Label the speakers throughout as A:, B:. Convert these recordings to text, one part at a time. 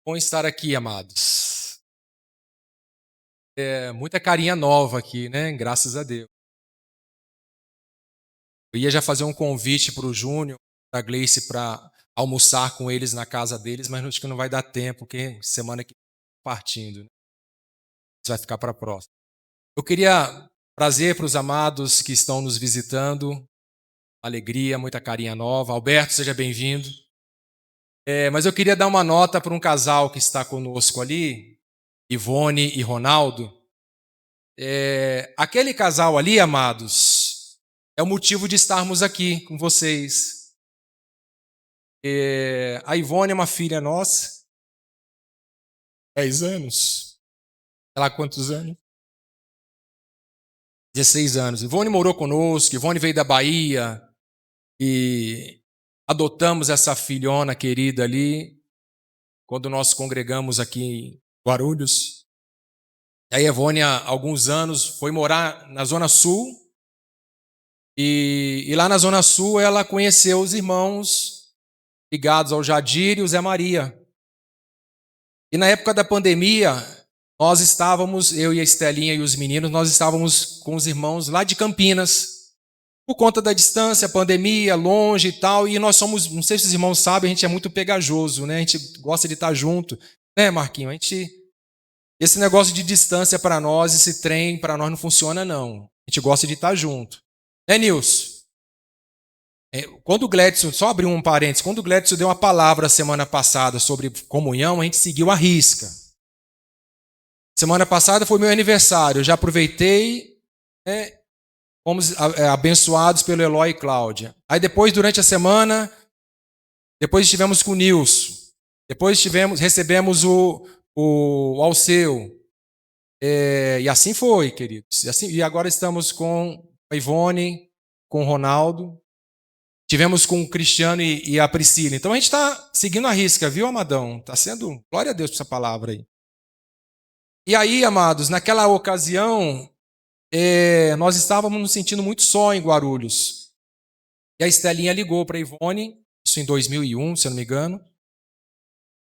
A: Bom estar aqui, amados. Muita carinha nova aqui, né? Graças a Deus. Eu ia já fazer um convite para o Júnior, para a Gleice, para almoçar com eles na casa deles, mas acho que não vai dar tempo, porque semana que vem partindo, né? Isso vai ficar para a próxima. Eu queria trazer para os amados que estão nos visitando, alegria, muita carinha nova. Alberto, seja bem-vindo. Mas eu queria dar uma nota para um casal que está conosco ali, Ivone e Ronaldo. Aquele casal ali, amados, é o motivo de estarmos aqui com vocês. A Ivone é uma filha nossa, 10 anos. Sei lá quantos anos? 16 anos. Ivone morou conosco, Ivone veio da Bahia e adotamos essa filhona querida ali quando nós congregamos aqui em Guarulhos. Aí a Ivone, há alguns anos, foi morar na Zona Sul e lá na Zona Sul ela conheceu os irmãos ligados ao Jadir e o Zé Maria. E na época da pandemia, nós estávamos, eu e a Estelinha e os meninos, nós estávamos com os irmãos lá de Campinas. Por conta da distância, pandemia, longe e tal, e nós somos, não sei se os irmãos sabem, a gente é muito pegajoso, né? A gente gosta de estar junto, né, Marquinhos? Esse negócio de distância para nós, esse trem para nós não funciona, não. A gente gosta de estar junto. É, Nilson? Quando o Gledson, só abrir um parênteses, quando o Gledson deu uma palavra semana passada sobre comunhão, a gente seguiu a risca. Semana passada foi meu aniversário, eu já aproveitei, né, fomos abençoados pelo Eloy e Cláudia. Aí depois, durante a semana, depois estivemos com o Nilson, depois recebemos o Alceu, e assim foi, queridos. E agora estamos com a Ivone, com o Ronaldo, tivemos com o Cristiano e a Priscila. Então a gente está seguindo a risca, viu, amadão? Está sendo, glória a Deus por essa palavra aí. E aí, amados, naquela ocasião, nós estávamos nos sentindo muito só em Guarulhos. E a Estelinha ligou para a Ivone, isso em 2001, se eu não me engano,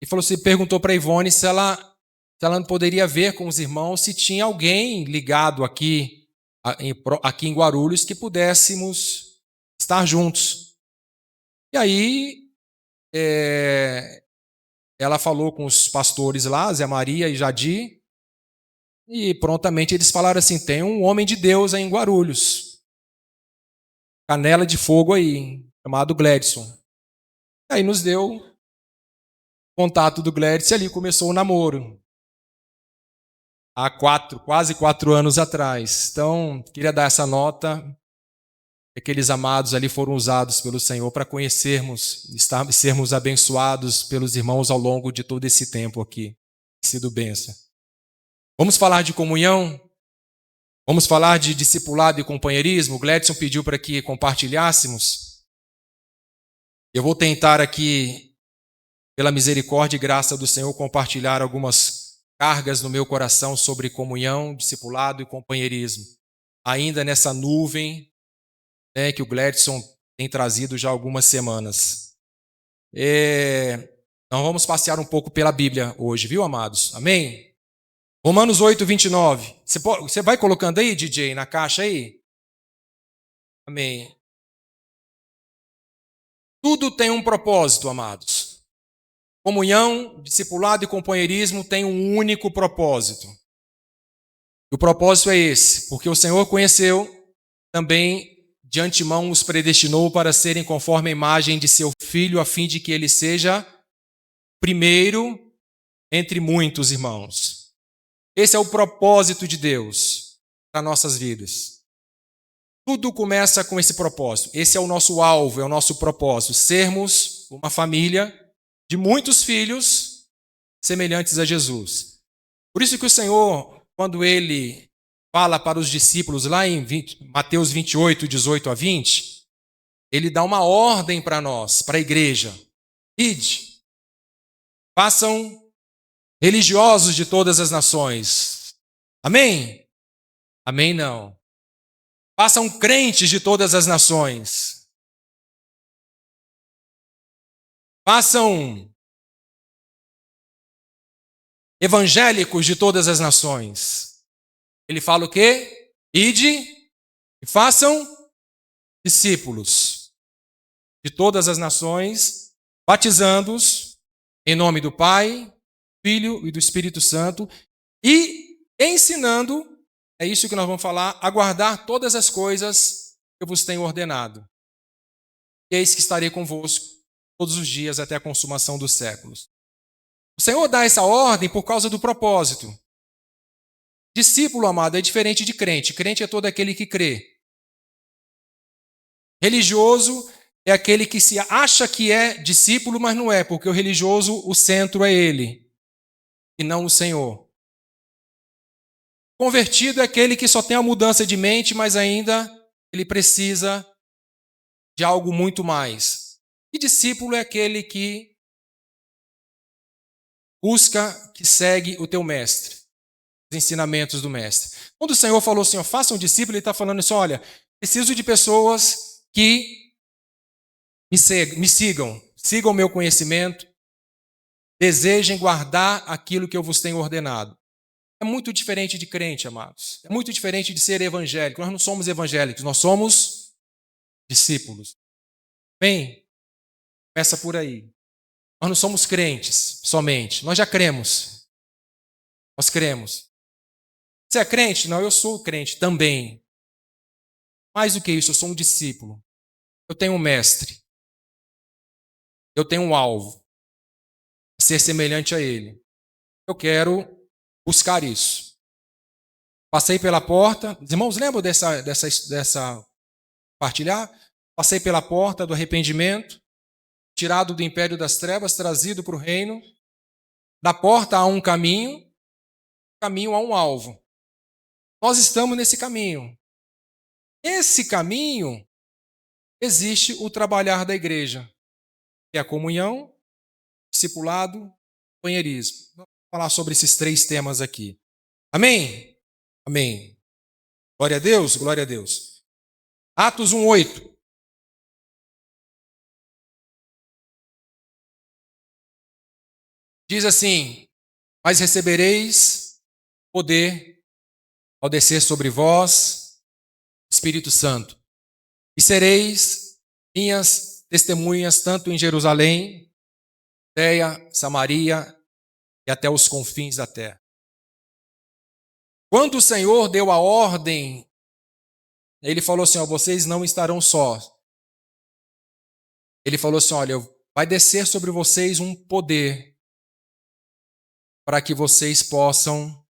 A: e perguntou para a Ivone se ela não poderia ver com os irmãos se tinha alguém ligado aqui em Guarulhos que pudéssemos estar juntos. E aí, ela falou com os pastores lá, Zé Maria e Jadir, e prontamente eles falaram assim: tem um homem de Deus aí em Guarulhos, canela de fogo aí, chamado Gledson. Aí nos deu contato do Gledson e ali começou o namoro. Há quase 4 anos atrás. Então, queria dar essa nota. Aqueles amados ali foram usados pelo Senhor para conhecermos, sermos abençoados pelos irmãos ao longo de todo esse tempo aqui. Sido bênção. Vamos falar de comunhão? Vamos falar de discipulado e companheirismo? O Gledson pediu para que compartilhássemos. Eu vou tentar aqui, pela misericórdia e graça do Senhor, compartilhar algumas cargas no meu coração sobre comunhão, discipulado e companheirismo. Ainda nessa nuvem, né, que o Gledson tem trazido já há algumas semanas. Nós vamos passear um pouco pela Bíblia hoje, viu, amados? Amém? Romanos 8, 29. Você vai colocando aí, DJ, na caixa aí? Amém. Tudo tem um propósito, amados. Comunhão, discipulado e companheirismo têm um único propósito. E o propósito é esse, porque o Senhor conheceu, também de antemão os predestinou para serem conforme a imagem de seu Filho, a fim de que ele seja primeiro entre muitos irmãos. Esse é o propósito de Deus para nossas vidas. Tudo começa com esse propósito. Esse é o nosso alvo, é o nosso propósito. Sermos uma família de muitos filhos semelhantes a Jesus. Por isso que o Senhor, quando Ele fala para os discípulos lá em Mateus 28, 18 a 20, Ele dá uma ordem para nós, para a igreja. Ide, façam religiosos de todas as nações. Amém? Amém não. Façam crentes de todas as nações. Façam evangélicos de todas as nações. Ele fala o quê? Ide e façam discípulos de todas as nações, batizando-os em nome do Pai, Filho e do Espírito Santo, e ensinando, é isso que nós vamos falar, a guardar todas as coisas que eu vos tenho ordenado. E eis que estarei convosco todos os dias até a consumação dos séculos. O Senhor dá essa ordem por causa do propósito. Discípulo, amado, é diferente de crente. Crente é todo aquele que crê. Religioso é aquele que se acha que é discípulo, mas não é, porque o religioso, o centro é ele, e não o Senhor. Convertido é aquele que só tem a mudança de mente, mas ainda ele precisa de algo muito mais. E discípulo é aquele que busca, que segue o teu mestre, os ensinamentos do mestre. Quando o Senhor falou assim, faça um discípulo, ele está falando assim, olha, preciso de pessoas que me sigam, sigam o meu conhecimento, desejem guardar aquilo que eu vos tenho ordenado. É muito diferente de crente, amados. É muito diferente de ser evangélico. Nós não somos evangélicos, nós somos discípulos. Bem, começa por aí. Nós não somos crentes somente, nós já cremos. Nós cremos. Você é crente? Não, eu sou crente também. Mais do que isso, eu sou um discípulo. Eu tenho um mestre. Eu tenho um alvo. Ser semelhante a ele. Eu quero buscar isso. Passei pela porta. Os irmãos, lembram dessa partilhar? Passei pela porta do arrependimento, tirado do império das trevas, trazido para o reino. Da porta há um caminho há um alvo. Nós estamos nesse caminho. Esse caminho existe o trabalhar da igreja, que é a comunhão, discipulado, companheirismo. Vamos falar sobre esses 3 temas aqui. Amém? Amém. Glória a Deus, glória a Deus. Atos 1:8. Diz assim: mas recebereis poder ao descer sobre vós, Espírito Santo, e sereis minhas testemunhas tanto em Jerusalém, Judéia, Samaria e até os confins da terra. Quando o Senhor deu a ordem, ele falou assim, vocês não estarão sós. Ele falou assim, olha, vai descer sobre vocês um poder para que vocês possam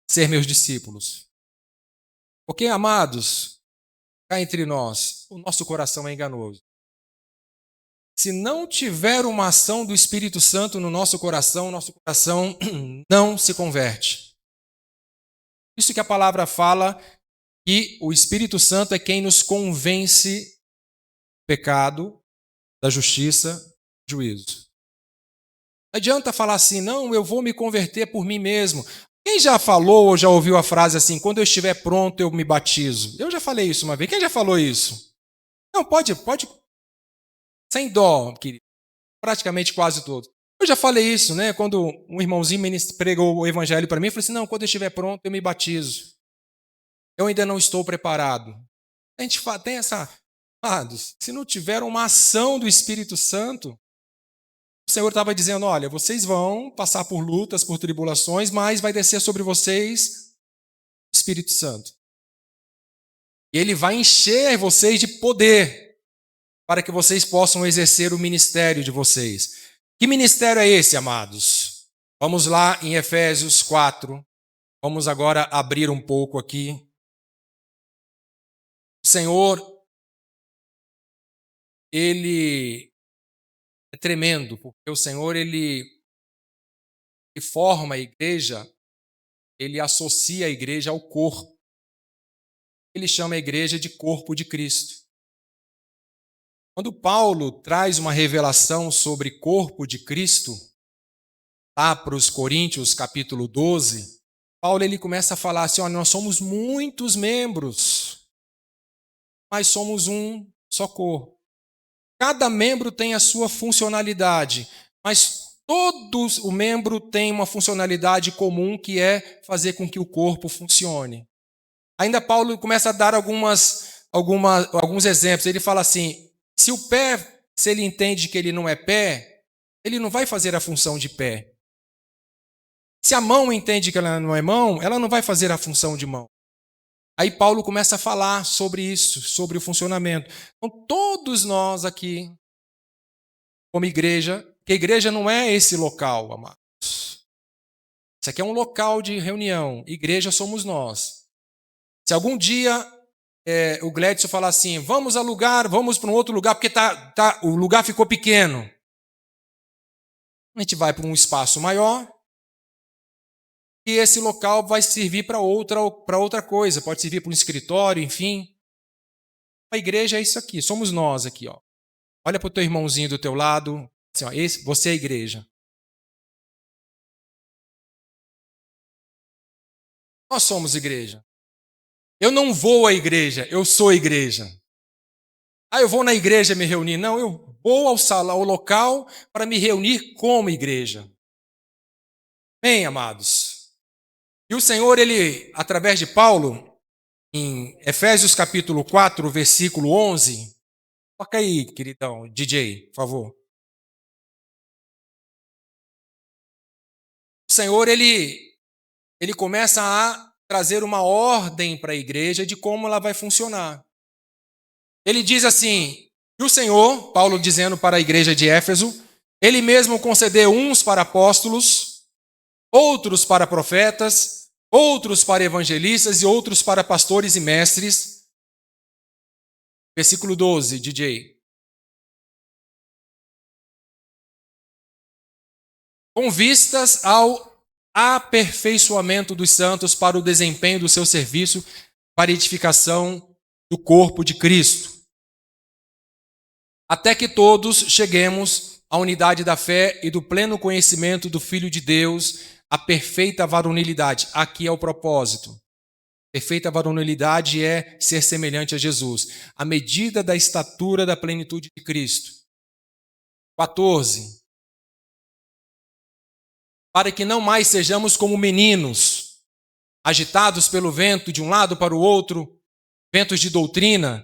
A: ser meus discípulos. Porque, amados, cá entre nós, o nosso coração é enganoso. Se não tiver uma ação do Espírito Santo no nosso coração não se converte. Isso que a palavra fala, que o Espírito Santo é quem nos convence do pecado, da justiça, do juízo. Não adianta falar assim, não, eu vou me converter por mim mesmo. Quem já falou ou já ouviu a frase assim, quando eu estiver pronto eu me batizo? Eu já falei isso uma vez. Quem já falou isso? Não, pode, sem dó, querido. Praticamente quase todos. Eu já falei isso, né? Quando um irmãozinho pregou o evangelho para mim, eu falei assim, não, quando eu estiver pronto eu me batizo. Eu ainda não estou preparado. A gente tem essa... Se não tiver uma ação do Espírito Santo, o Senhor estava dizendo, olha, vocês vão passar por lutas, por tribulações, mas vai descer sobre vocês o Espírito Santo. E ele vai encher vocês de poder para que vocês possam exercer o ministério de vocês. Que ministério é esse, amados? Vamos lá em Efésios 4. Vamos agora abrir um pouco aqui. O Senhor, ele é tremendo, porque o Senhor, ele forma a igreja, ele associa a igreja ao corpo. Ele chama a igreja de corpo de Cristo. Quando Paulo traz uma revelação sobre corpo de Cristo, lá para os Coríntios, capítulo 12, Paulo ele começa a falar assim, olha, nós somos muitos membros, mas somos um só corpo. Cada membro tem a sua funcionalidade, mas Todos o membro tem uma funcionalidade comum que é fazer com que o corpo funcione. Ainda Paulo começa a dar alguns exemplos. Ele fala assim, se o pé, se ele entende que ele não é pé, ele não vai fazer a função de pé. Se a mão entende que ela não é mão, ela não vai fazer a função de mão. Aí Paulo começa a falar sobre isso, sobre o funcionamento. Então, todos nós aqui, como igreja, que a igreja não é esse local, amados. Isso aqui é um local de reunião. Igreja somos nós. Se algum dia o Gledson falar assim, vamos para um outro lugar, porque o lugar ficou pequeno. A gente vai para um espaço maior, e esse local vai servir para outra coisa, pode servir para um escritório, enfim. A igreja é isso aqui, somos nós aqui, ó. Olha para o teu irmãozinho do teu lado, assim, ó, você é a igreja. Nós somos igreja. Eu não vou à igreja, eu sou igreja. Eu vou na igreja me reunir. Não, eu vou ao local para me reunir como igreja. Bem, amados. E o Senhor, ele, através de Paulo, em Efésios capítulo 4, versículo 11, toca aí, queridão, DJ, por favor. O Senhor, ele começa a trazer uma ordem para a igreja de como ela vai funcionar. Ele diz assim, que o Senhor, Paulo dizendo para a igreja de Éfeso, ele mesmo concedeu uns para apóstolos, outros para profetas, outros para evangelistas e outros para pastores e mestres. Versículo 12, DJ. Com vistas ao aperfeiçoamento dos santos para o desempenho do seu serviço, para a edificação do corpo de Cristo. Até que todos cheguemos à unidade da fé e do pleno conhecimento do Filho de Deus, a perfeita varonilidade. Aqui é o propósito. Perfeita varonilidade é ser semelhante a Jesus. A medida da estatura da plenitude de Cristo. 14. Para que não mais sejamos como meninos, agitados pelo vento de um lado para o outro, ventos de doutrina.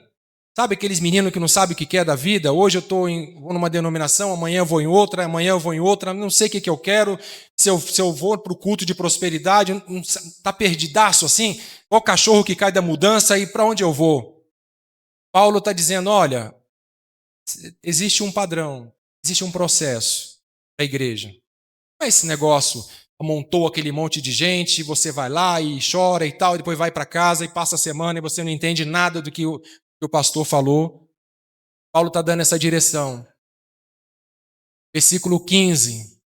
A: Sabe aqueles meninos que não sabem o que quer da vida? Hoje eu vou numa denominação, amanhã eu vou em outra, amanhã eu vou em outra, não sei o que eu quero. Se eu vou para o culto de prosperidade, está perdidaço assim, igual cachorro que cai da mudança, e para onde eu vou? Paulo está dizendo, olha, existe um padrão, existe um processo para a igreja. Não é esse negócio, montou aquele monte de gente, você vai lá e chora e tal, e depois vai para casa e passa a semana e você não entende nada do que o pastor falou. Paulo está dando essa direção. Versículo 15.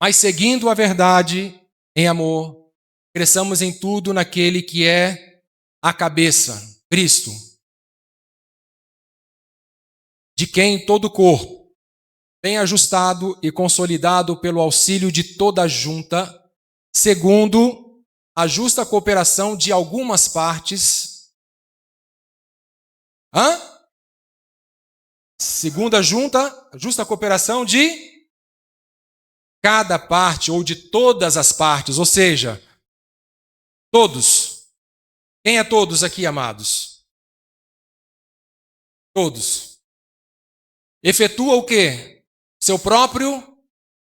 A: Mas seguindo a verdade em amor, cresçamos em tudo naquele que é a cabeça, Cristo, de quem todo o corpo, bem ajustado e consolidado pelo auxílio de toda a junta, segundo a justa cooperação de algumas partes. Segundo a justa cooperação de cada parte ou de todas as partes, ou seja, todos. Quem é todos aqui, amados? Todos. Efetua o quê? Seu próprio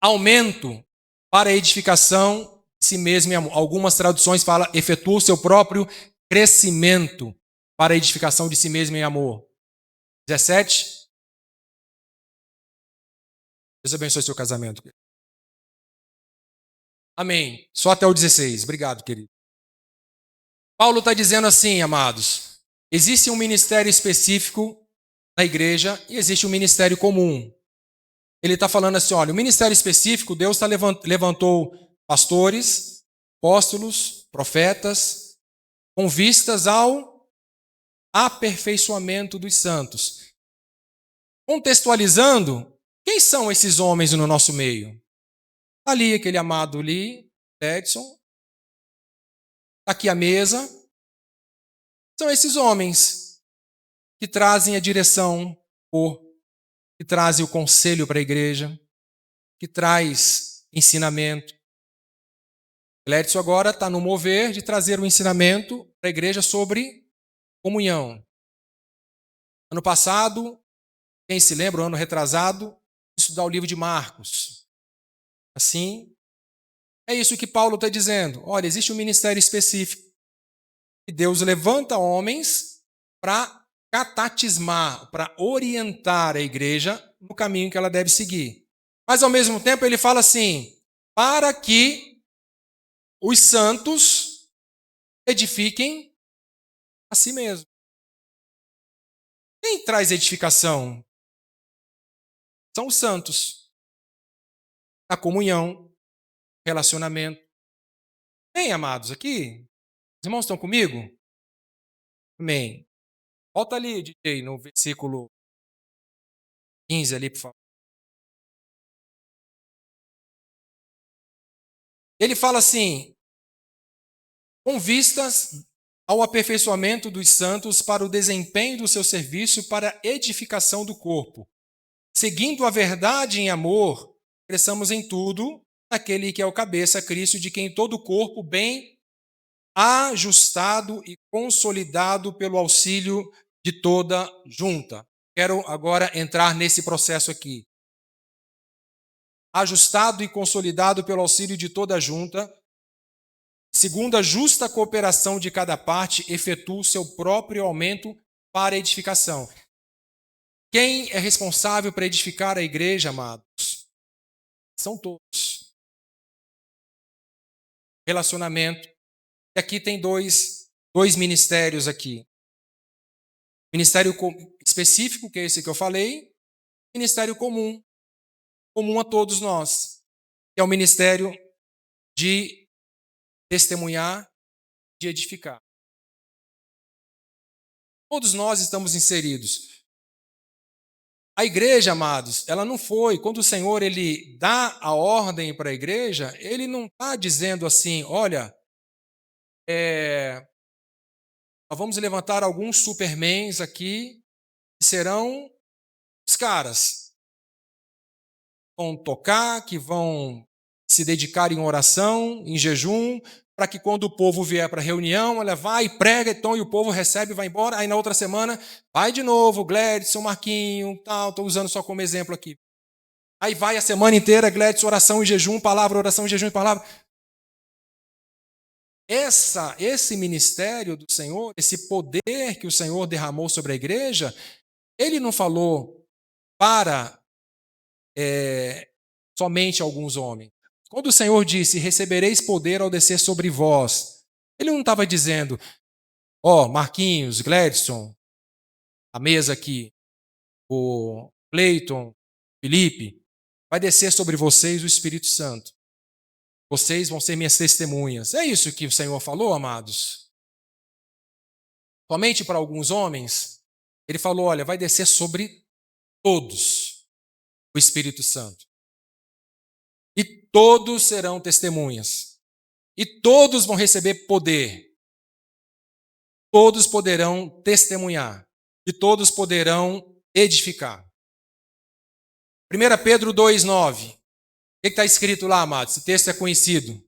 A: aumento para a edificação de si mesmo em amor. Algumas traduções falam, efetua o seu próprio crescimento para a edificação de si mesmo em amor. 17. Deus abençoe seu casamento. Amém. Só até o 16. Obrigado, querido. Paulo está dizendo assim, amados, existe um ministério específico na igreja e existe um ministério comum. Ele está falando assim, olha, o ministério específico, Deus levantou pastores, apóstolos, profetas, com vistas ao aperfeiçoamento dos santos. Contextualizando, quem são esses homens no nosso meio? Ali, aquele amado Lee, Edson, aqui a mesa. São esses homens que trazem a direção, que trazem o conselho para a igreja. que traz ensinamento. Gledson agora está no mover de trazer um ensinamento para a igreja sobre comunhão. Ano passado, quem se lembra, o ano retrasado, estudar o livro de Marcos. Assim, é isso que Paulo está dizendo. Olha, existe um ministério específico. E Deus levanta homens para catequizar, para orientar a igreja no caminho que ela deve seguir. Mas, ao mesmo tempo, ele fala assim, para que os santos edifiquem a si mesmos. Quem traz edificação? São os santos. A comunhão, relacionamento. Bem, amados, aqui, os irmãos estão comigo? Amém. Volta ali, DJ, no versículo 15 ali, por favor. Ele fala assim, com vistas ao aperfeiçoamento dos santos para o desempenho do seu serviço para a edificação do corpo. Seguindo a verdade em amor, cresçamos em tudo naquele que é o cabeça, Cristo, de quem todo o corpo bem ajustado e consolidado pelo auxílio de toda junta. Quero agora entrar nesse processo aqui. Ajustado e consolidado pelo auxílio de toda junta, segundo a justa cooperação de cada parte, efetua o seu próprio aumento para a edificação. Quem é responsável para edificar a igreja, amados? São todos. Relacionamento. E aqui tem dois ministérios aqui. Ministério específico, que é esse que eu falei, ministério comum a todos nós, que é o ministério de testemunhar, de edificar. Todos nós estamos inseridos. A igreja, amados, ela não foi, quando o Senhor ele dá a ordem para a igreja, ele não está dizendo assim, olha, nós vamos levantar alguns supermans aqui, que serão os caras que vão tocar, que vão se dedicar em oração, em jejum, para que quando o povo vier para a reunião, ela vai e prega, então, e o povo recebe e vai embora, aí na outra semana, vai de novo, Gledson, Marquinho, tal, estou usando só como exemplo aqui. Aí vai a semana inteira, Gledson, oração e jejum, palavra, oração e jejum e palavra. Esse ministério do Senhor, esse poder que o Senhor derramou sobre a igreja, ele não falou para somente alguns homens. Quando o Senhor disse, recebereis poder ao descer sobre vós, ele não estava dizendo, Marquinhos, Gledson, a mesa aqui, o Cleiton, Felipe, vai descer sobre vocês o Espírito Santo. Vocês vão ser minhas testemunhas. É isso que o Senhor falou, amados? Somente para alguns homens, ele falou, olha, vai descer sobre todos o Espírito Santo. E todos serão testemunhas. E todos vão receber poder. Todos poderão testemunhar. E todos poderão edificar. 1 Pedro 2,9. O que está escrito lá, amados? Esse texto é conhecido.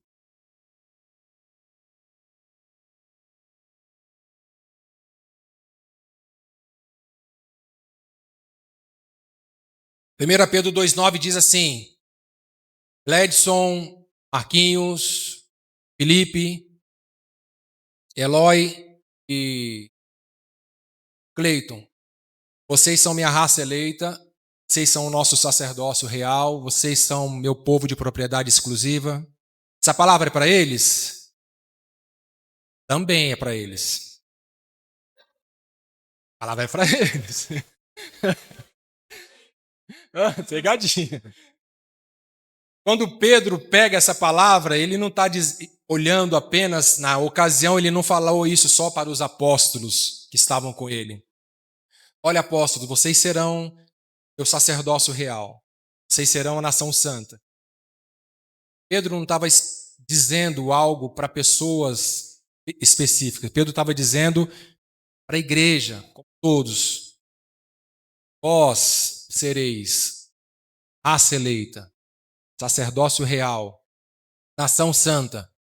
A: Primeira Pedro 2,9 diz assim, Gledson, Marquinhos, Felipe, Eloy e Cleiton, vocês são minha raça eleita, vocês são o nosso sacerdócio real, vocês são meu povo de propriedade exclusiva. Essa palavra é para eles? Também é para eles. A palavra é para eles. Pegadinha. Quando Pedro pega essa palavra, ele não está olhando apenas na ocasião, ele não falou isso só para os apóstolos que estavam com ele. Olha, apóstolos, vocês serão o sacerdócio real. Vocês serão a nação santa. Pedro não estava dizendo algo para pessoas específicas. Pedro estava dizendo para a igreja, como todos. Vós sereis raça eleita, sacerdócio real, nação santa,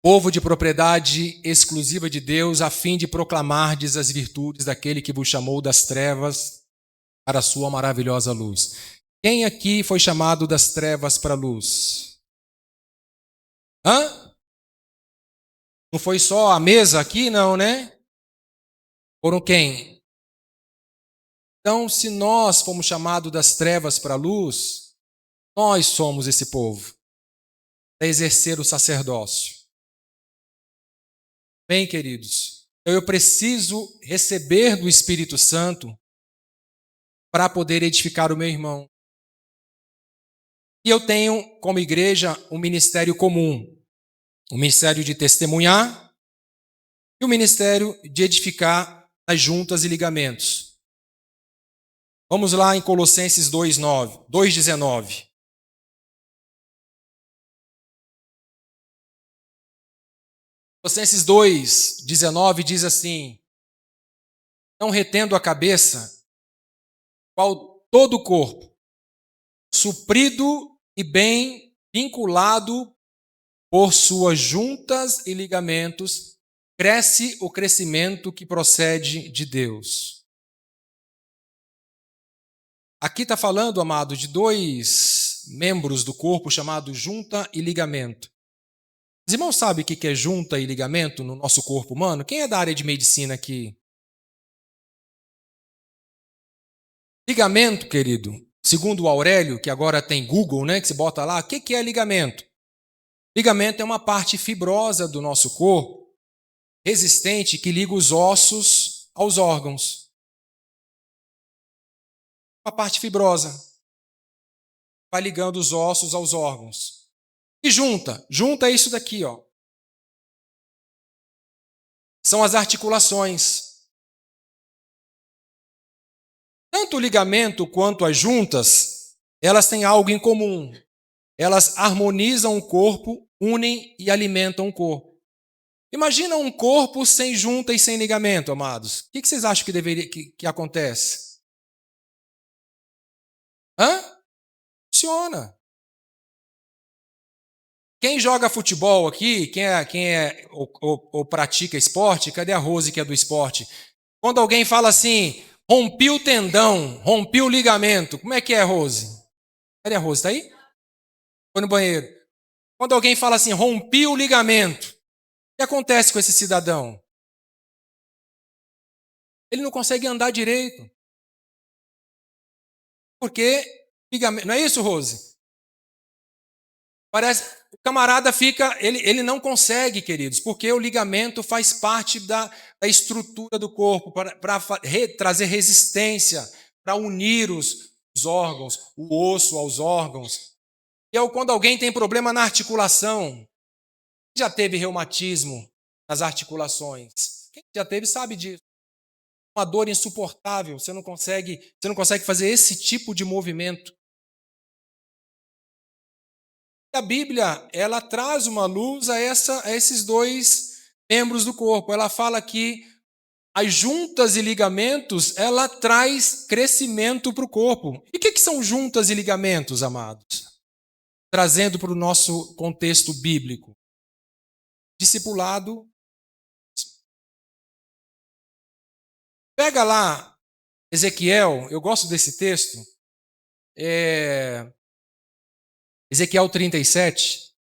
A: povo de propriedade exclusiva de Deus, a fim de proclamardes as virtudes daquele que vos chamou das trevas para a sua maravilhosa luz. Quem aqui foi chamado das trevas para a luz? Hã? Não foi só a mesa aqui, não, né? Foram quem? Então, se nós fomos chamados das trevas para a luz, nós somos esse povo, para exercer o sacerdócio. Bem, queridos, eu preciso receber do Espírito Santo para poder edificar o meu irmão. E eu tenho, como igreja, um ministério comum, o ministério de testemunhar e o ministério de edificar as juntas e ligamentos. Vamos lá em Colossenses 2:19. Colossenses 2:19 diz assim: não retendo a cabeça, qual todo o corpo, suprido e bem vinculado por suas juntas e ligamentos, cresce o crescimento que procede de Deus. Aqui está falando, amado, de dois membros do corpo chamados junta e ligamento. Os irmãos sabem o que é junta e ligamento no nosso corpo humano? Quem é da área de medicina aqui? Ligamento, querido, segundo o Aurélio, que agora tem Google, né, que você bota lá, o que é ligamento? Ligamento é uma parte fibrosa do nosso corpo, resistente, que liga os ossos aos órgãos. Uma parte fibrosa, vai ligando os ossos aos órgãos. E junta? Junta é isso daqui, ó. São as articulações. Tanto o ligamento quanto as juntas, elas têm algo em comum. Elas harmonizam o corpo, unem e alimentam o corpo. Imagina um corpo sem junta e sem ligamento, amados. O que vocês acham que acontece? Funciona. Quem joga futebol aqui, ou pratica esporte, cadê a Rose que é do esporte? Quando alguém fala assim, rompi o tendão, rompi o ligamento, como é que é, Rose? Cadê a Rose? Está aí? Foi no banheiro. Quando alguém fala assim, rompi o ligamento, o que acontece com esse cidadão? Ele não consegue andar direito. Porque ligamento, não é isso, Rose? Parece, o camarada fica, ele não consegue, queridos, porque o ligamento faz parte da estrutura do corpo, para trazer resistência, para unir os órgãos, o osso aos órgãos. E quando alguém tem problema na articulação, já teve reumatismo nas articulações? Quem já teve sabe disso. Uma dor insuportável, você não consegue fazer esse tipo de movimento. A Bíblia, ela traz uma luz a esses dois membros do corpo. Ela fala que as juntas e ligamentos, ela traz crescimento para o corpo. E o que são juntas e ligamentos, amados? Trazendo para o nosso contexto bíblico. Discipulado. Pega lá Ezequiel, eu gosto desse texto. Ezequiel 37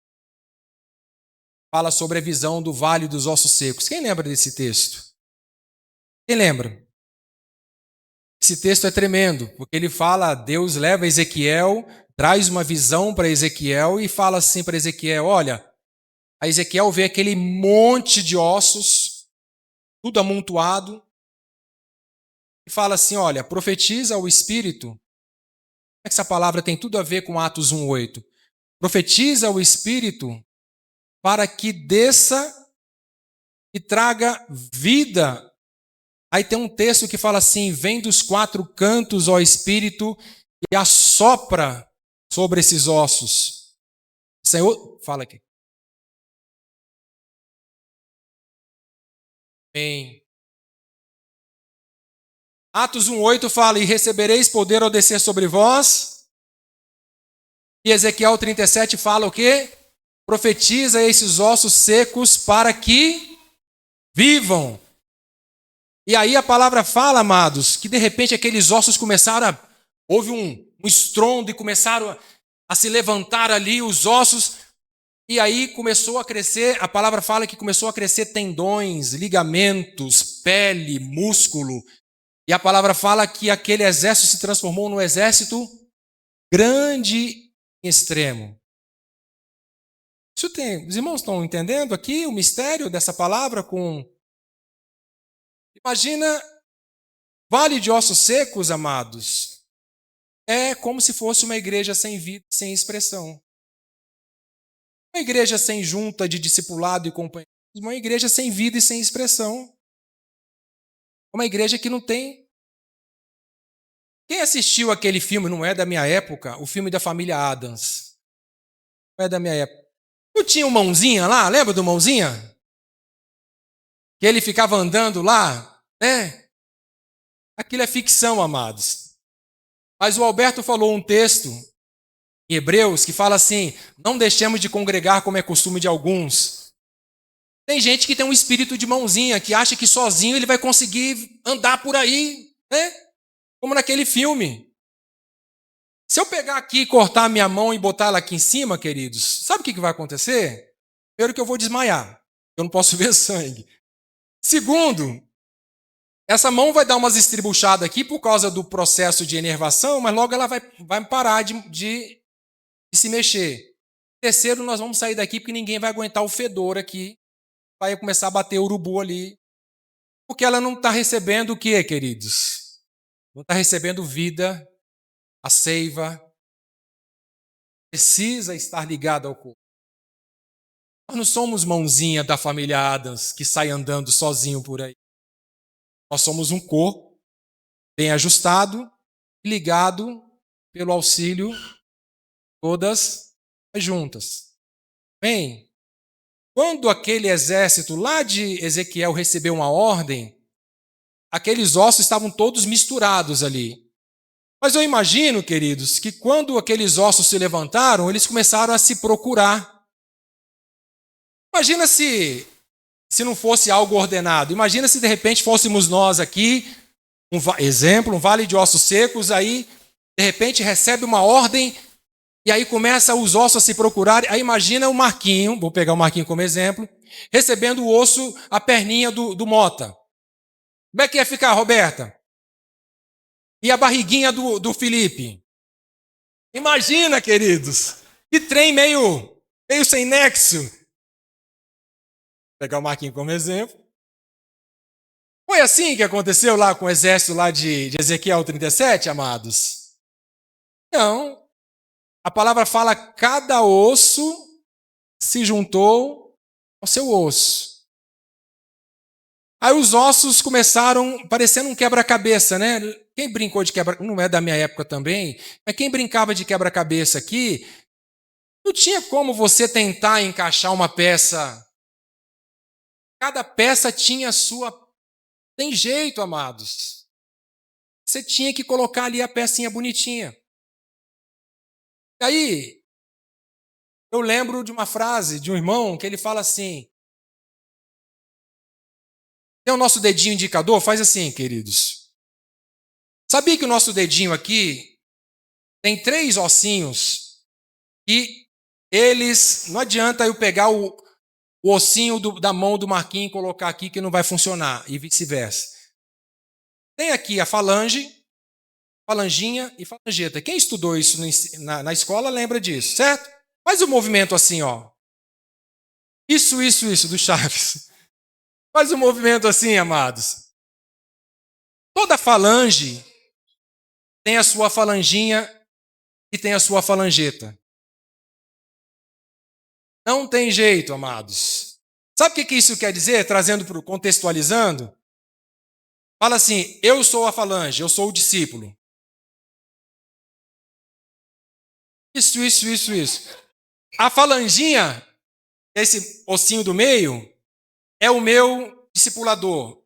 A: fala sobre a visão do vale dos ossos secos. Quem lembra desse texto? Quem lembra? Esse texto é tremendo, porque ele fala, Deus leva Ezequiel, traz uma visão para Ezequiel e fala assim para Ezequiel, olha, a Ezequiel vê aquele monte de ossos, tudo amontoado, e fala assim, olha, profetiza ao Espírito. Como é que essa palavra tem tudo a ver com Atos 1:8? Profetiza ao Espírito para que desça e traga vida. Aí tem um texto que fala assim, vem dos quatro cantos, ó Espírito, e assopra sobre esses ossos. Senhor, fala aqui. Bem. Atos 1:8 fala, e recebereis poder ao descer sobre vós E Ezequiel 37 fala o quê? Profetiza esses ossos secos para que vivam. E aí a palavra fala, amados, que de repente aqueles ossos houve um estrondo e começaram a se levantar ali os ossos. E aí começou a crescer, a palavra fala que começou a crescer tendões, ligamentos, pele, músculo. E a palavra fala que aquele exército se transformou num exército grande e extremo. Os irmãos estão entendendo aqui o mistério dessa palavra? Imagina, vale de ossos secos, amados, é como se fosse uma igreja sem vida, sem expressão. Uma igreja sem junta de discipulado e companheirismo, uma igreja sem vida e sem expressão. Uma igreja que não tem. Quem assistiu aquele filme, não é da minha época, o filme da família Addams? Não é da minha época. Não tinha o Mãozinha lá, lembra do Mãozinha? Que ele ficava andando lá, né? Aquilo é ficção, amados. Mas o Alberto falou um texto em Hebreus que fala assim: não deixemos de congregar como é costume de alguns. Tem gente que tem um espírito de mãozinha, que acha que sozinho ele vai conseguir andar por aí, né? Como naquele filme. Se eu pegar aqui, cortar a minha mão e botar ela aqui em cima, queridos, sabe o que vai acontecer? Primeiro que eu vou desmaiar, eu não posso ver sangue. Segundo, essa mão vai dar umas estribuchadas aqui por causa do processo de enervação, mas logo ela vai parar de se mexer. Terceiro, nós vamos sair daqui porque ninguém vai aguentar o fedor aqui. Vai começar a bater urubu ali. Porque ela não está recebendo o quê, queridos? Não está recebendo vida, a seiva. Precisa estar ligada ao corpo. Nós não somos mãozinha da família Addams que sai andando sozinho por aí. Nós somos um corpo bem ajustado e ligado pelo auxílio todas as juntas. Bem, quando aquele exército lá de Ezequiel recebeu uma ordem, aqueles ossos estavam todos misturados ali. Mas eu imagino, queridos, que quando aqueles ossos se levantaram, eles começaram a se procurar. Imagina se não fosse algo ordenado. Imagina se de repente fôssemos nós aqui, um vale de ossos secos, aí de repente recebe uma ordem e aí começa os ossos a se procurar. Aí imagina o Marquinho, vou pegar o Marquinho como exemplo, recebendo o osso, a perninha do Mota. Como é que ia ficar, Roberta? E a barriguinha do Felipe? Imagina, queridos, que trem meio sem nexo. Vou pegar o Marquinho como exemplo. Foi assim que aconteceu lá com o exército lá de Ezequiel 37, amados? Não. A palavra fala: cada osso se juntou ao seu osso. Aí os ossos começaram parecendo um quebra-cabeça, né? Quem brincou de quebra... Não é da minha época também, mas quem brincava de quebra-cabeça aqui, não tinha como você tentar encaixar uma peça. Cada peça tinha a sua... Tem jeito, amados. Você tinha que colocar ali a pecinha bonitinha. E aí, eu lembro de uma frase de um irmão que ele fala assim: tem o nosso dedinho indicador? Faz assim, queridos. Sabia que o nosso dedinho aqui tem 3 ossinhos e eles... Não adianta eu pegar o ossinho da mão do Marquinhos e colocar aqui que não vai funcionar, e vice-versa. Tem aqui a falange, falanginha e falangeta. Quem estudou isso na escola lembra disso, certo? Faz o movimento assim, ó. Isso, do Chaves. Faz o movimento assim, amados. Toda falange tem a sua falanginha e tem a sua falangeta. Não tem jeito, amados. Sabe o que isso quer dizer? Contextualizando. Fala assim: eu sou a falange, eu sou o discípulo. Isso. A falanginha, esse ossinho do meio, é o meu discipulador.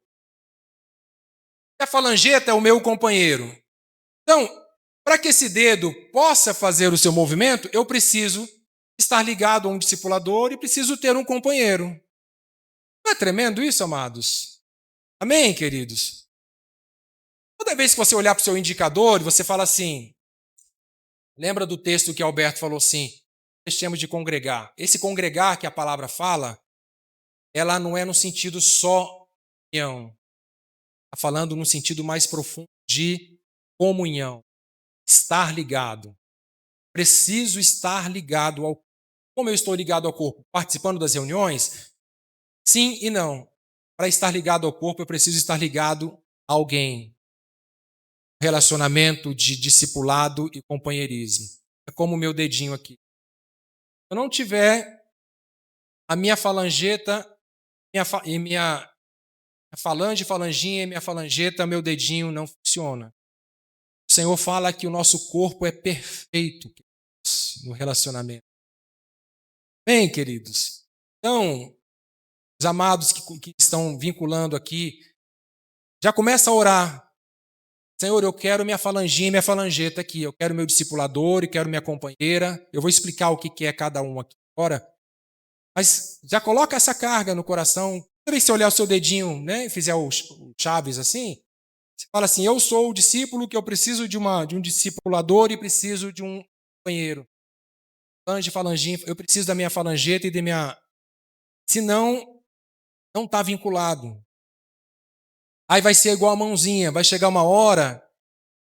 A: E a falangeta é o meu companheiro. Então, Para que esse dedo possa fazer o seu movimento, eu preciso estar ligado a um discipulador e preciso ter um companheiro. Não é tremendo isso, amados? Amém, queridos? Toda vez que você olhar para o seu indicador e você fala assim, lembra do texto que Alberto falou assim, nós temos de congregar. Esse congregar que a palavra fala, ela não é no sentido só união. Está falando no sentido mais profundo de comunhão. Estar ligado. Preciso estar ligado ao corpo. Como eu estou ligado ao corpo? Participando das reuniões? Sim e não. Para estar ligado ao corpo, eu preciso estar ligado a alguém. Relacionamento de discipulado e companheirismo. É como o meu dedinho aqui. Se eu não tiver a minha falangeta minha falange, falanginha e minha falangeta, meu dedinho não funciona. O Senhor fala que o nosso corpo é perfeito no relacionamento. Bem, queridos, então, os amados que estão vinculando aqui, já começa a orar. Senhor, eu quero minha falanginha e minha falangeta aqui. Eu quero meu discipulador e quero minha companheira. Eu vou explicar o que é cada um aqui agora. Mas já coloca essa carga no coração. Toda vez que você olhar o seu dedinho, né, e fizer o chaves assim, você fala assim, eu sou o discípulo que eu preciso de um discipulador e preciso de um companheiro. Falanginha, eu preciso da minha falangeta e da minha... Senão, não está vinculado. Aí vai ser igual a mãozinha. Vai chegar uma hora,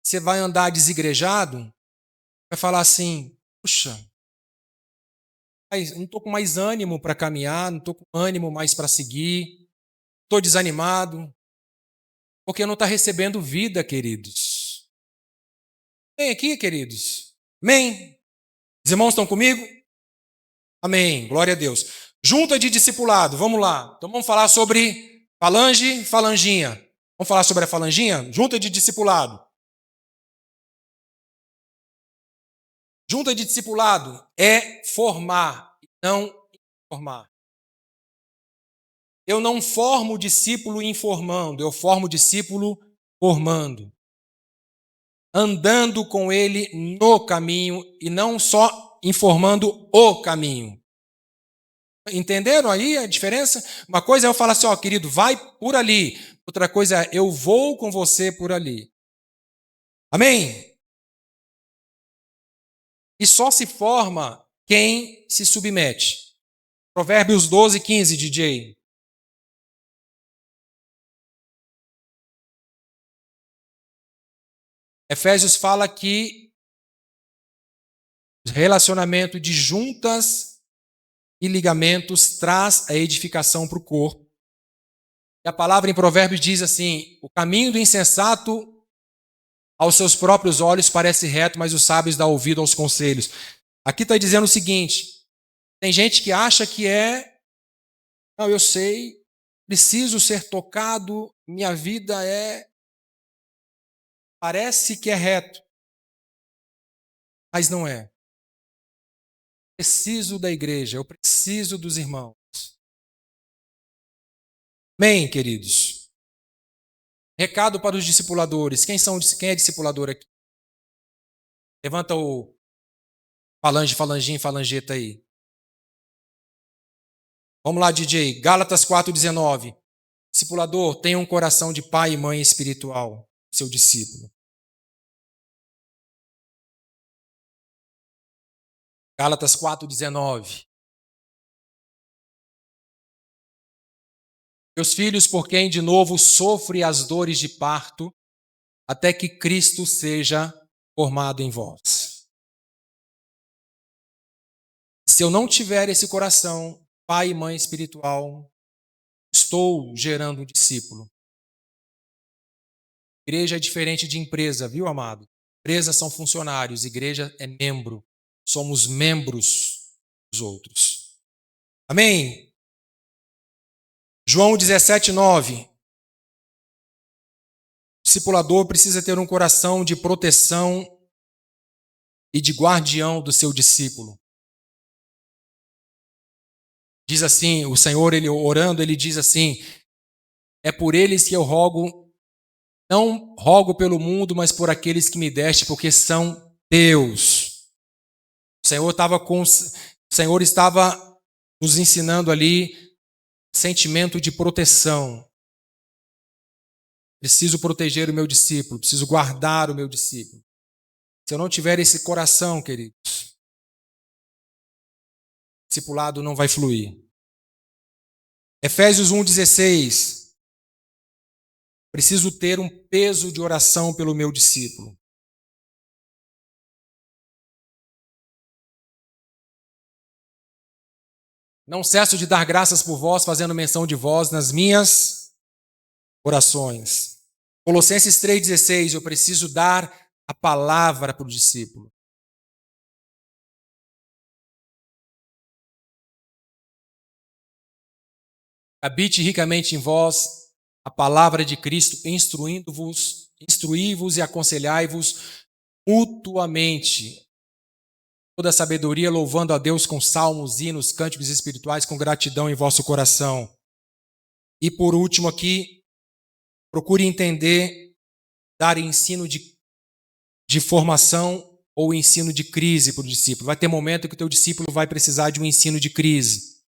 A: você vai andar desigrejado, vai falar assim, puxa, não estou com mais ânimo para caminhar, não estou com ânimo mais para seguir, estou desanimado, porque não está recebendo vida, queridos. Vem aqui, queridos. Amém? Os irmãos estão comigo? Amém. Glória a Deus. Junta de discipulado, vamos lá. Então vamos falar sobre falange, falanginha. Vamos falar sobre a falanginha? Junta de discipulado. Junta de discipulado é formar, não informar. Eu não formo discípulo informando, eu formo discípulo formando. Andando com ele no caminho e não só informando o caminho. Entenderam aí a diferença? Uma coisa é eu falar assim, ó, querido, vai por ali. Outra coisa é eu vou com você por ali. Amém? E só se forma quem se submete. Provérbios 12, 15, DJ. Efésios fala que o relacionamento de juntas e ligamentos traz a edificação para o corpo. E a palavra em Provérbios diz assim, o caminho do insensato aos seus próprios olhos parece reto, mas os sábios dão ouvido aos conselhos. Aqui está dizendo o seguinte, tem gente que acha que não, eu sei, preciso ser tocado, minha vida parece que é reto, mas não é. Preciso da igreja, eu preciso dos irmãos. Amém, queridos? Recado para os discipuladores. Quem é discipulador aqui? Levanta o falanginha, falangeta aí. Vamos lá, DJ. Gálatas 4,19. Discipulador, tenha um coração de pai e mãe espiritual, seu discípulo. Gálatas 4,19. Meus filhos, por quem de novo sofre as dores de parto, até que Cristo seja formado em vós. Se eu não tiver esse coração, pai e mãe espiritual, estou gerando um discípulo. Igreja é diferente de empresa, viu, amado? Empresas são funcionários, igreja é membro. Somos membros dos outros. Amém? João 17:9. O discipulador precisa ter um coração de proteção e de guardião do seu discípulo. Diz assim, o Senhor, ele orando, ele diz assim, é por eles que eu rogo Não rogo pelo mundo, mas por aqueles que me deste, porque são teus. O Senhor estava nos ensinando ali sentimento de proteção. Preciso proteger o meu discípulo, preciso guardar o meu discípulo. Se eu não tiver esse coração, queridos, o discipulado não vai fluir. Efésios 1,16. Preciso ter um peso de oração pelo meu discípulo. Não cesso de dar graças por vós, fazendo menção de vós nas minhas orações. Colossenses 3,16, eu preciso dar a palavra para o discípulo. Habite ricamente em vós a palavra de Cristo, instruí-vos e aconselhai-vos mutuamente. Toda a sabedoria, louvando a Deus com salmos, hinos, cânticos espirituais, com gratidão em vosso coração. E por último aqui, procure entender, dar ensino de formação ou ensino de crise para o discípulo. Vai ter momento que o teu discípulo vai precisar de um ensino de crise.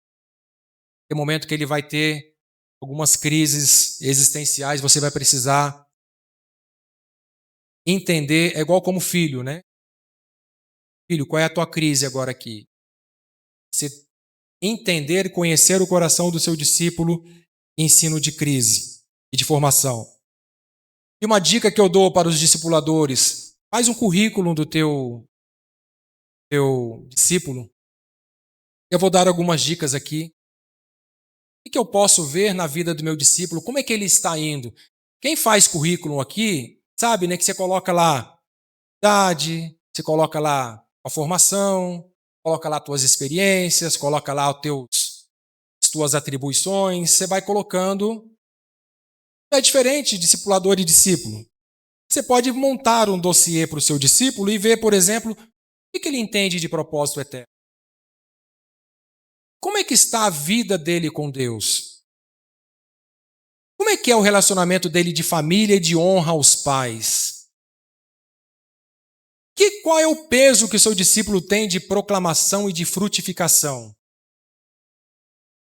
A: Tem momento que ele vai ter algumas crises existenciais, você vai precisar entender, é igual como filho, né? Filho, qual é a tua crise agora aqui? Você entender e conhecer o coração do seu discípulo, ensino de crise e de formação. E uma dica que eu dou para os discipuladores, faz um currículo do teu discípulo. Eu vou dar algumas dicas aqui. O que eu posso ver na vida do meu discípulo? Como é que ele está indo? Quem faz currículo aqui, sabe, né, que você coloca lá idade, você coloca lá a formação, coloca lá as tuas experiências, coloca lá as tuas atribuições, você vai colocando. É diferente discipulador e discípulo. Você pode montar um dossiê para o seu discípulo e ver, por exemplo, o que ele entende de propósito eterno. Como é que está a vida dele com Deus? Como é que é o relacionamento dele de família e de honra aos pais? Qual é o peso que o seu discípulo tem de proclamação e de frutificação?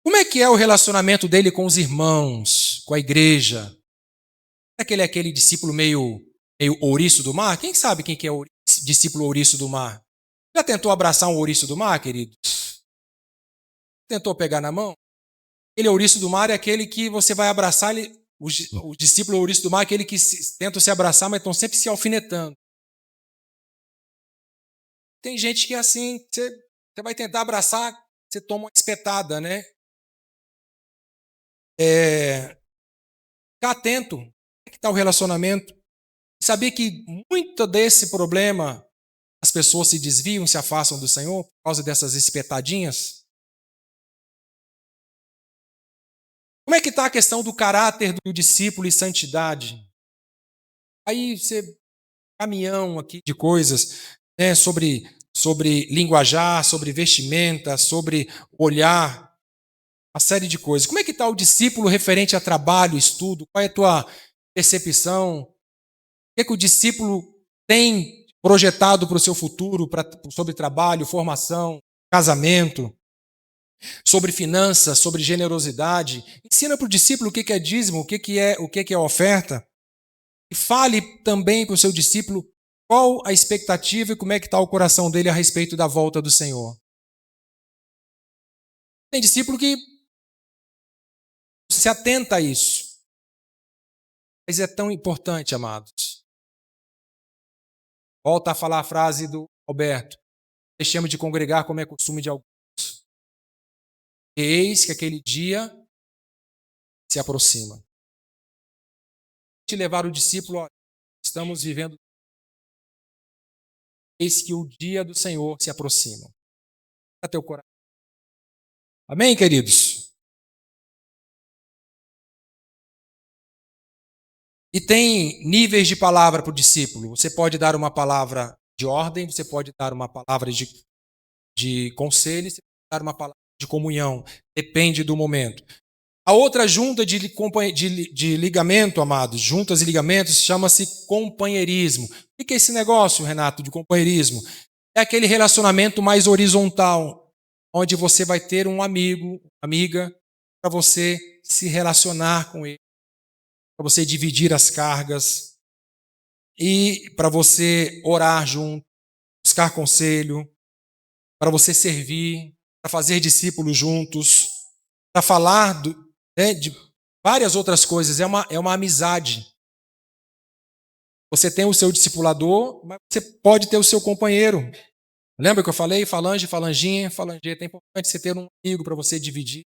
A: Como é que é o relacionamento dele com os irmãos, com a igreja? Será que ele é aquele discípulo meio ouriço do mar? Quem sabe quem que é o discípulo ouriço do mar? Já tentou abraçar um ouriço do mar, queridos? Tentou pegar na mão? Aquele ouriço do mar é aquele que você vai abraçar, o discípulo ouriço do mar é aquele que tenta se abraçar, mas estão sempre se alfinetando. Tem gente que é assim, você vai tentar abraçar, você toma uma espetada, né? Ficar atento, como é que está o relacionamento. Saber que muito desse problema, as pessoas se desviam, se afastam do Senhor por causa dessas espetadinhas. Como é que está a questão do caráter do discípulo e santidade? Aí você, caminhão aqui de coisas, né, sobre linguajar, sobre vestimenta, sobre olhar, uma série de coisas. Como é que está o discípulo referente a trabalho, estudo? Qual é a tua percepção? O que é que o discípulo tem projetado para o seu futuro, sobre trabalho, formação, casamento, sobre finanças, sobre generosidade? Ensina para o discípulo o que é dízimo, o que é oferta. E fale também para o seu discípulo qual a expectativa e como é que está o coração dele a respeito da volta do Senhor. Tem discípulo que se atenta a isso. Mas é tão importante, amados. Volta a falar a frase do Alberto. Deixemos de congregar como é costume de alguns. Eis que aquele dia se aproxima. Te levar o discípulo, ó, estamos vivendo. Eis que o dia do Senhor se aproxima. Para teu coração. Amém, queridos? E tem níveis de palavra para o discípulo. Você pode dar uma palavra de ordem, você pode dar uma palavra de conselho, você pode dar uma palavra de comunhão. Depende do momento. A outra junta de ligamento, amados, juntas e ligamentos, chama-se companheirismo. O que é esse negócio, Renato, de companheirismo? É aquele relacionamento mais horizontal, onde você vai ter um amigo, amiga, para você se relacionar com ele, para você dividir as cargas e para você orar junto, buscar conselho, para você servir, para fazer discípulos juntos, para falar de várias outras coisas. É uma amizade. Você tem o seu discipulador, mas você pode ter o seu companheiro. Lembra que eu falei? Falange, falanginha, falangeta. É importante você ter um amigo para você dividir.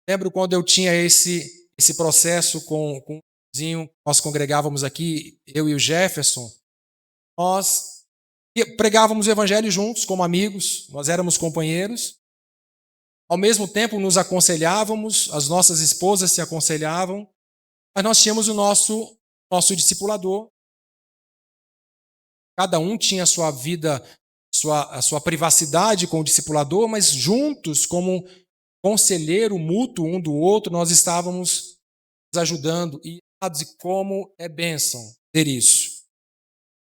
A: Lembro quando eu tinha esse processo com um vizinho, nós congregávamos aqui, eu e o Jefferson, nós pregávamos o evangelho juntos como amigos, nós éramos companheiros. Ao mesmo tempo nos aconselhávamos, as nossas esposas se aconselhavam, mas nós tínhamos o nosso discipulador. Cada um tinha a sua vida, a sua privacidade com o discipulador, mas juntos, como conselheiro mútuo um do outro, nós estávamos nos ajudando. E como é bênção ter isso.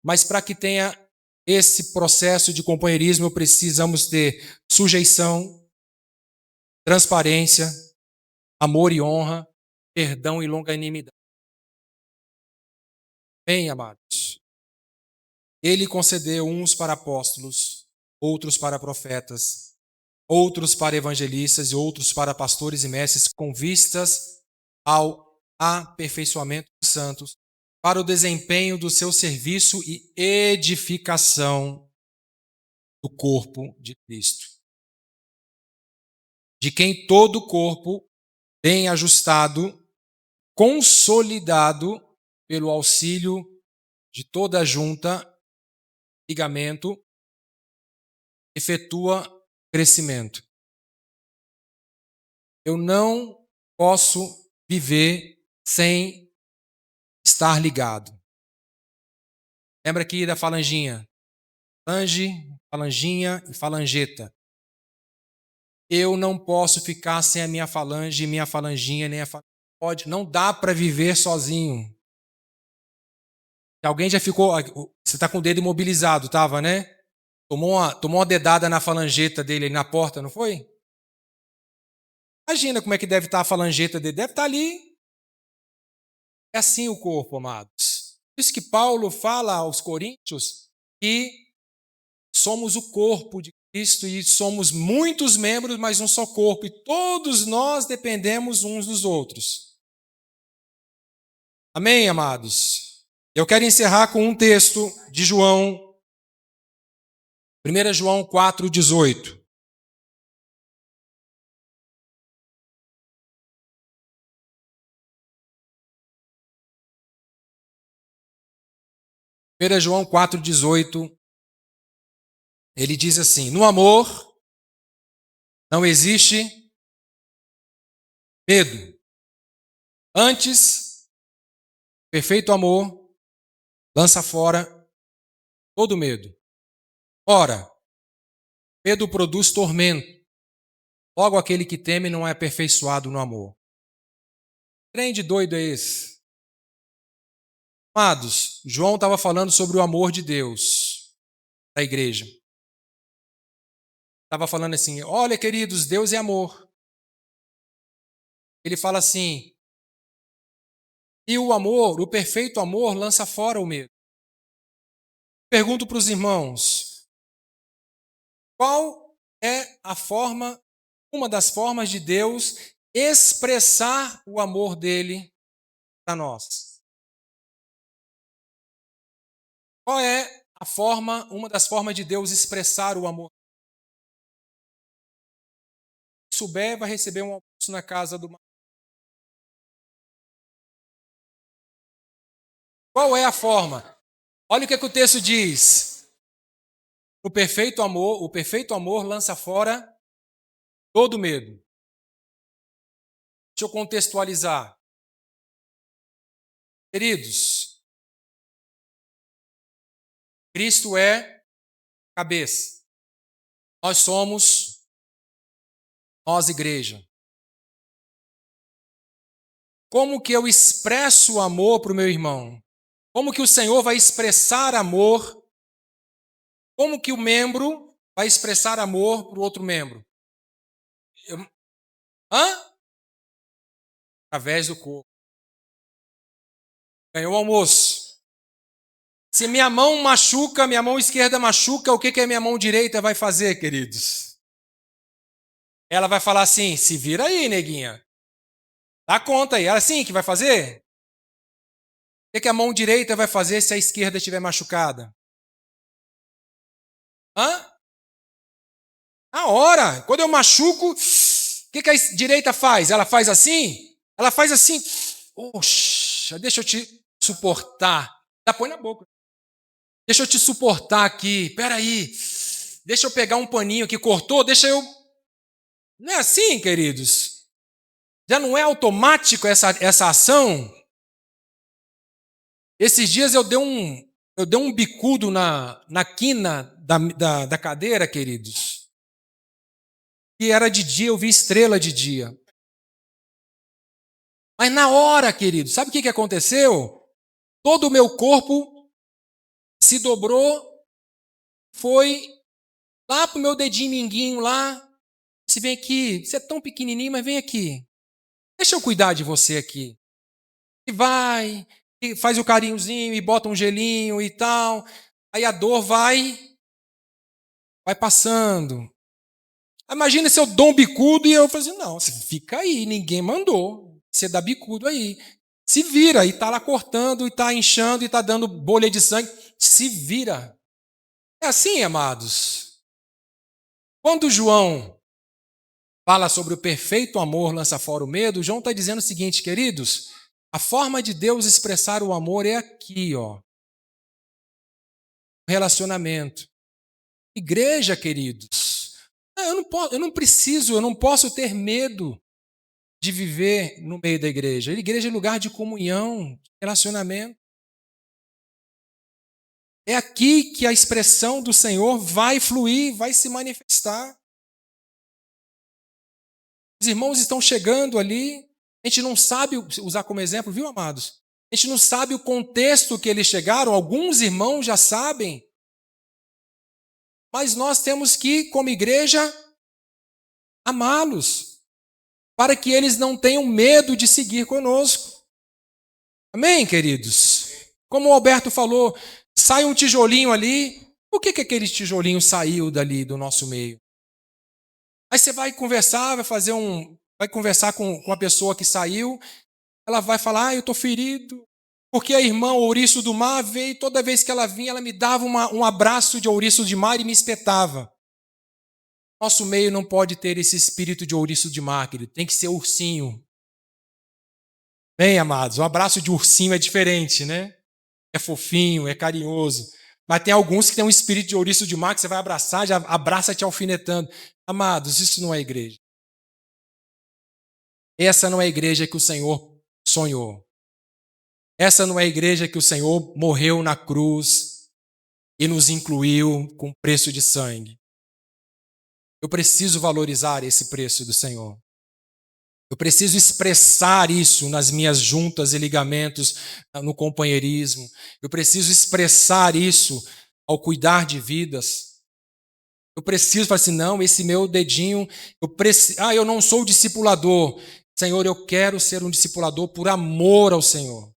A: Mas para que tenha esse processo de companheirismo, precisamos ter sujeição, transparência, amor e honra, perdão e longanimidade. Bem, amados, ele concedeu uns para apóstolos, outros para profetas, outros para evangelistas e outros para pastores e mestres, com vistas ao aperfeiçoamento dos santos, para o desempenho do seu serviço e edificação do corpo de Cristo, de quem todo o corpo, bem ajustado, consolidado pelo auxílio de toda a junta, ligamento, efetua crescimento. Eu não posso viver sem estar ligado. Lembra aqui da falanginha? Falange, falanginha e falangeta. Eu não posso ficar sem a minha falange, minha falanginha, nem a falange. Não dá para viver sozinho. Alguém já ficou. Você está com o dedo imobilizado, estava, né? Tomou uma dedada na falangeta dele ali na porta, não foi? Imagina como é que deve estar a falangeta dele. Deve estar ali. É assim o corpo, amados. Por isso que Paulo fala aos Coríntios que somos o corpo de Cristo e somos muitos membros, mas um só corpo. E todos nós dependemos uns dos outros. Amém, amados? Eu quero encerrar com um texto de João, 1 João 4,18. 1 João 4,18, ele diz assim: no amor não existe medo. Antes, perfeito amor lança fora todo medo. Ora, medo produz tormento. Logo aquele que teme não é aperfeiçoado no amor. Que trem de doido é esse? Amados, João estava falando sobre o amor de Deus da igreja. Estava falando assim: olha, queridos, Deus é amor. Ele fala assim: e o amor, o perfeito amor, lança fora o medo. Pergunto para os irmãos: qual é a forma, uma das formas de Deus expressar o amor dele para nós? Qual é a forma, uma das formas de Deus expressar o amor? Se souber, vai receber um almoço na casa do. Qual é a forma? Olha o que o texto diz. O perfeito amor lança fora todo medo. Deixa eu contextualizar. Queridos, Cristo é cabeça. Nós, igreja. como que eu expresso amor para o meu irmão? Como que o Senhor vai expressar amor? Como que o membro vai expressar amor para o outro membro? Eu- Hã? Através do corpo. Ganhou o almoço. Se minha mão machuca, minha mão esquerda machuca, o que a minha mão direita vai fazer, queridos? Ela vai falar assim, se vira aí, neguinha. Dá conta aí. Ela sim que vai fazer? O que a mão direita vai fazer se a esquerda estiver machucada? Hã? Na hora. Quando eu machuco, o que a direita faz? Ela faz assim? Ela faz assim. Poxa, deixa eu te suportar. Tá, põe na boca. Deixa eu te suportar aqui. Peraí. Deixa eu pegar um paninho que cortou. Deixa eu. Não é assim, queridos? Já não é automático essa ação? Esses dias eu dei um bicudo na quina da cadeira, queridos. E era de dia, eu vi estrela de dia. Mas na hora, queridos, sabe o que aconteceu? Todo o meu corpo se dobrou, foi lá pro meu dedinho minguinho lá. Se vem aqui, você é tão pequenininho, mas vem aqui. Deixa eu cuidar de você aqui. E vai, e faz o carinhozinho, e bota um gelinho e tal. Aí a dor vai passando. Imagina se eu dou um bicudo e eu falo assim, não, você fica aí, ninguém mandou. Você dá bicudo aí. Se vira, e tá lá cortando, e tá inchando, e tá dando bolha de sangue. Se vira. É assim, amados. Quando João fala sobre o perfeito amor lança fora o medo, João está dizendo o seguinte, queridos, a forma de Deus expressar o amor é aqui, ó. Relacionamento. Igreja, queridos. Eu não posso ter medo de viver no meio da igreja. A igreja é lugar de comunhão, relacionamento. É aqui que a expressão do Senhor vai fluir, vai se manifestar. Os irmãos estão chegando ali, a gente não sabe usar como exemplo, viu, amados? A gente não sabe o contexto que eles chegaram, alguns irmãos já sabem, mas nós temos que, como igreja, amá-los, para que eles não tenham medo de seguir conosco. Amém, queridos? Como o Alberto falou, sai um tijolinho ali, por que aquele tijolinho saiu dali do nosso meio? Aí você vai conversar, vai conversar com a pessoa que saiu, ela vai falar, eu estou ferido, porque a irmã ouriço do mar veio, toda vez que ela vinha, ela me dava um abraço de ouriço de mar e me espetava. Nosso meio não pode ter esse espírito de ouriço de mar, querido, tem que ser ursinho. Bem, amados, um abraço de ursinho é diferente, né? É fofinho, é carinhoso. Mas tem alguns que têm um espírito de ouriço de mar que você vai abraçar, já abraça te alfinetando. Amados, isso não é igreja. Essa não é a igreja que o Senhor sonhou. Essa não é a igreja que o Senhor morreu na cruz e nos incluiu com preço de sangue. Eu preciso valorizar esse preço do Senhor. Eu preciso expressar isso nas minhas juntas e ligamentos no companheirismo. Eu preciso expressar isso ao cuidar de vidas. Eu preciso falar assim, não, esse meu dedinho, eu não sou discipulador. Senhor, eu quero ser um discipulador por amor ao Senhor.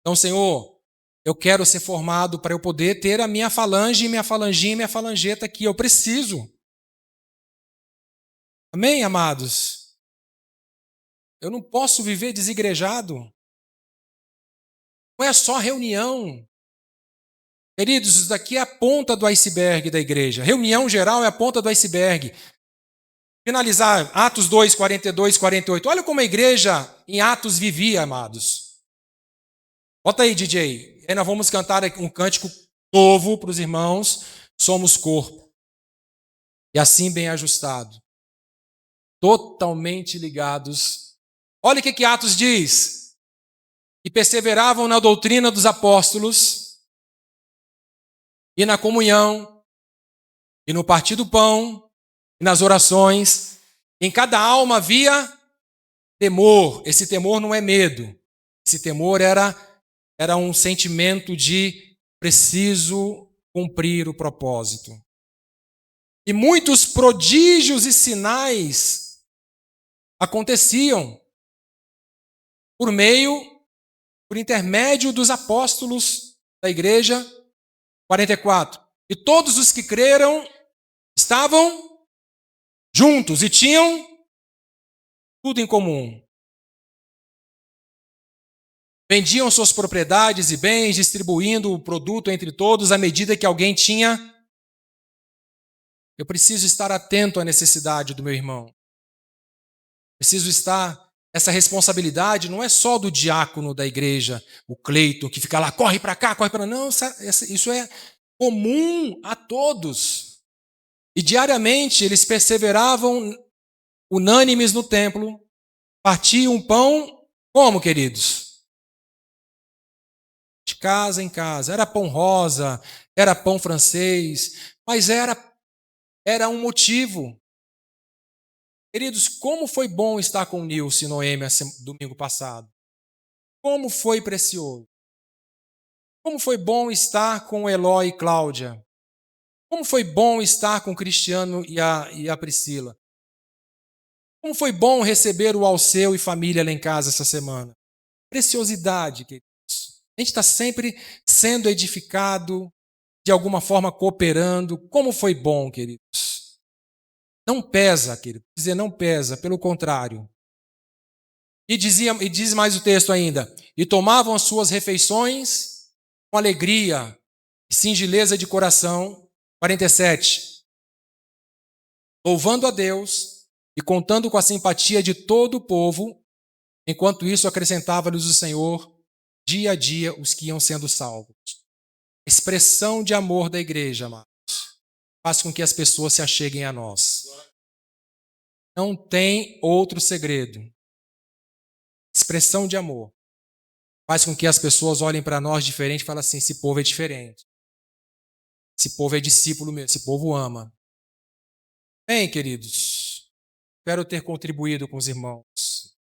A: Então, Senhor, eu quero ser formado para eu poder ter a minha falange, minha falanginha, minha falangeta aqui. Eu preciso. Amém, amados? Eu não posso viver desigrejado. Não é só reunião. Queridos, isso daqui é a ponta do iceberg da igreja. Reunião geral é a ponta do iceberg. Finalizar, Atos 2, 42, 48. Olha como a igreja em Atos vivia, amados. Bota aí, DJ. Aí nós vamos cantar um cântico novo para os irmãos. Somos corpo. E assim bem ajustado. Totalmente ligados. Olha o que Atos diz. E perseveravam na doutrina dos apóstolos, e na comunhão, e no partir do pão, e nas orações. Em cada alma havia temor. Esse temor não é medo. Esse temor era um sentimento de preciso cumprir o propósito. E muitos prodígios e sinais aconteciam por intermédio dos apóstolos da igreja. 44. E todos os que creram estavam juntos e tinham tudo em comum. Vendiam suas propriedades e bens, distribuindo o produto entre todos à medida que alguém tinha. Eu preciso estar atento à necessidade do meu irmão. Preciso estar. Essa responsabilidade não é só do diácono da igreja, o Cleiton, que fica lá, corre para cá, corre para lá. Não, isso é comum a todos. E diariamente eles perseveravam unânimes no templo, partiam o pão, como, queridos? De casa em casa. Era pão rosa, era pão francês, mas era um motivo. Queridos, como foi bom estar com o Nilson e Noemi domingo passado. Como foi precioso. Como foi bom estar com o Eloy e Cláudia. Como foi bom estar com o Cristiano e a Priscila. Como foi bom receber o Alceu e família lá em casa essa semana. Preciosidade, queridos. A gente está sempre sendo edificado, de alguma forma cooperando. Como foi bom, queridos. Não pesa, querido. Dizer não pesa, pelo contrário. E diz mais o texto ainda. E tomavam as suas refeições com alegria e singeleza de coração. 47. Louvando a Deus e contando com a simpatia de todo o povo, enquanto isso acrescentava-lhes o Senhor dia a dia os que iam sendo salvos. A expressão de amor da igreja, amados, faz com que as pessoas se acheguem a nós. Não tem outro segredo. Expressão de amor faz com que as pessoas olhem para nós diferente e falem assim, esse povo é diferente. Esse povo é discípulo mesmo, esse povo ama. Bem, queridos, espero ter contribuído com os irmãos.